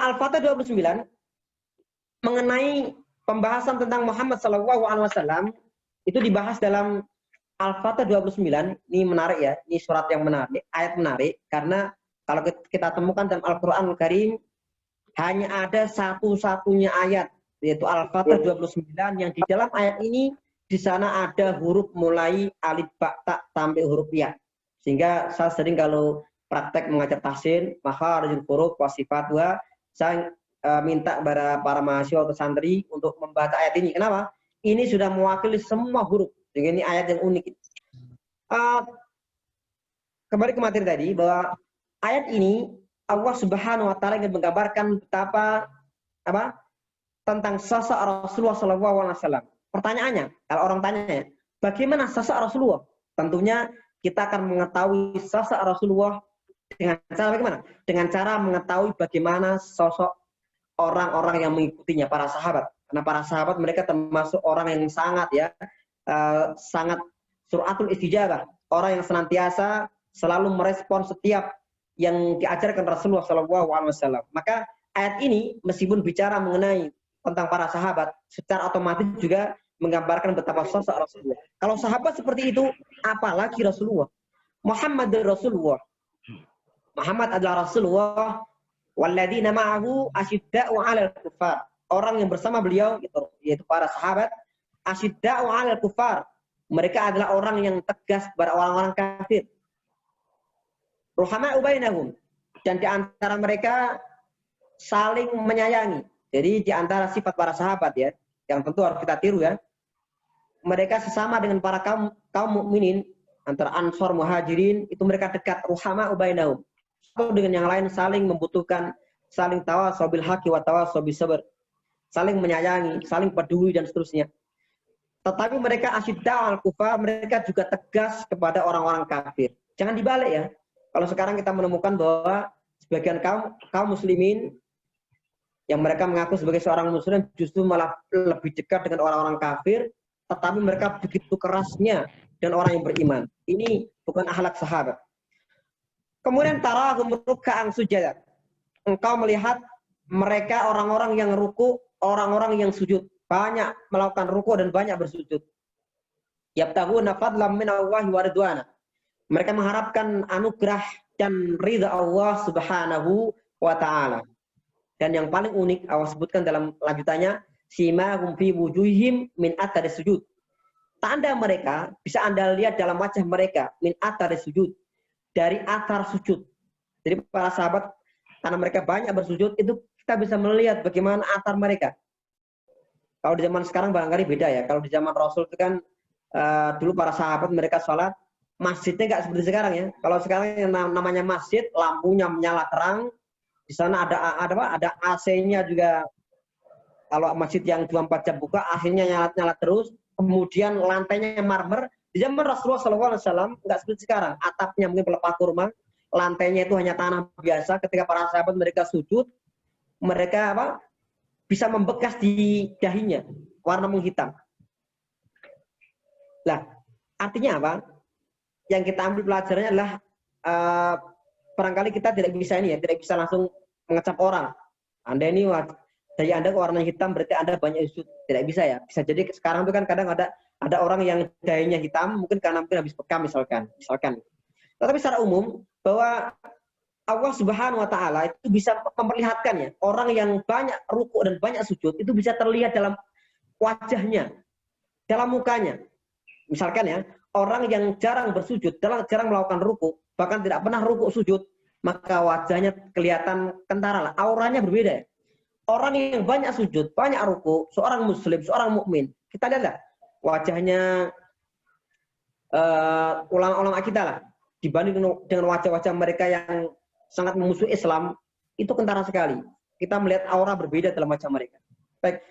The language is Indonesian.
Al-Fatah 29 mengenai pembahasan tentang Muhammad SAW itu dibahas dalam Al-Fatah 29. Ini menarik ya, ini surat yang menarik, ayat menarik, karena kalau kita temukan dalam Al-Quranul Karim hanya ada satu-satunya ayat, yaitu Al-Fatah 29, yang di dalam ayat ini di sana ada huruf mulai alif ba ta sampai huruf ya. Sehingga saya sering kalau praktek mengajar tahsin, makharijul huruf wa sifatha, saya minta kepada para mahasiswa atau santri untuk membaca ayat ini. Kenapa? Ini sudah mewakili semua huruf. Jadi ini ayat yang unik. Kembali ke materi tadi, bahwa ayat ini Allah Subhanahu wa taala ingin menggambarkan betapa tentang sosok Rasulullah SAW. Pertanyaannya, kalau orang tanya, bagaimana sosok Rasulullah? Tentunya kita akan mengetahui sosok Rasulullah dengan cara bagaimana? Dengan cara mengetahui bagaimana sosok orang-orang yang mengikutinya, para sahabat. Karena para sahabat mereka termasuk orang yang sangat sangat suratul istijabah, orang yang senantiasa selalu merespon setiap yang diajarkan Rasulullah SAW. Maka ayat ini meskipun bicara mengenai tentang para sahabat, secara otomatis juga menggambarkan betapa sosok Rasulullah. Kalau sahabat seperti itu, apalagi Rasulullah. Muhammad Rasulullah. Muhammad adalah Rasulullah. Walladzina ma'ahu asyidda'u 'alal kuffar. Orang yang bersama beliau yaitu para sahabat, asyidda'u 'alal kuffar. Mereka adalah orang yang tegas kepada orang-orang kafir. Ruhama'u bainahum. Dan di antara mereka saling menyayangi. Jadi di antara sifat para sahabat ya, yang tentu harus kita tiru ya. Mereka sesama dengan para kaum mukminin, antara Ansor Muhajirin, itu mereka dekat, ruhama'u bainahum. Satu dengan yang lain saling membutuhkan, saling tawasau bil haqqi wa tawasau bis sabr. Saling menyayangi, saling peduli dan seterusnya. Tetapi mereka asyidda'al kufar, mereka juga tegas kepada orang-orang kafir. Jangan dibalik ya. Kalau sekarang kita menemukan bahwa sebagian kaum muslimin yang mereka mengaku sebagai seorang muslim justru malah lebih dekat dengan orang-orang kafir, tetapi mereka begitu kerasnya dengan orang yang beriman. Ini bukan akhlak sahabat. Kemudian tarahum ruk'an sujud. Engkau melihat mereka orang-orang yang ruku, orang-orang yang sujud, banyak melakukan ruku dan banyak bersujud. Yabtaghuna fadlan min Allahi wa ridwana. Mereka mengharapkan anugerah dan ridha Allah Subhanahu wa taala. Dan yang paling unik Allah sebutkan dalam lanjutannya, simahum fi wujuhihim min athari sujud. Tanda mereka bisa Anda lihat dalam wajah mereka min athari sujud, dari athar sujud. Jadi para sahabat karena mereka banyak bersujud, itu kita bisa melihat bagaimana athar mereka. Kalau di zaman sekarang barangkali beda ya. Kalau di zaman Rasul itu kan dulu para sahabat mereka sholat, masjidnya nggak seperti sekarang ya. Kalau sekarang yang namanya masjid, lampunya menyala terang, di sana ada AC-nya juga. Kalau masjid yang 24 jam buka, AC-nya nyala terus. Kemudian lantainya marmer. Di zaman Rasulullah SAW nggak seperti sekarang. Atapnya mungkin pelepah kurma, lantainya itu hanya tanah biasa. Ketika para sahabat mereka sujud, mereka bisa membekas di dahinya, warna menghitam. Lah, artinya apa? Yang kita ambil pelajarannya adalah barangkali kita tidak bisa tidak bisa langsung mengecap orang. Anda ini dahi Anda warna hitam berarti Anda banyak sujud. Tidak bisa ya. Bisa jadi sekarang itu kan kadang ada orang yang dahinya hitam mungkin karena habis bekam misalkan. Tetapi secara umum bahwa Allah Subhanahu wa taala itu bisa memperlihatkan ya, orang yang banyak ruku dan banyak sujud itu bisa terlihat dalam wajahnya, dalam mukanya. Misalkan ya, orang yang jarang bersujud, jarang melakukan ruku, bahkan tidak pernah ruku sujud, maka wajahnya kelihatan kentara lah, auranya berbeda. Orang yang banyak sujud, banyak ruku, seorang muslim, seorang mukmin, kita lihatlah wajahnya ulama-ulama kita lah, dibanding dengan wajah-wajah mereka yang sangat memusuhi Islam, itu kentara sekali. Kita melihat aura berbeda dalam wajah mereka. Baik,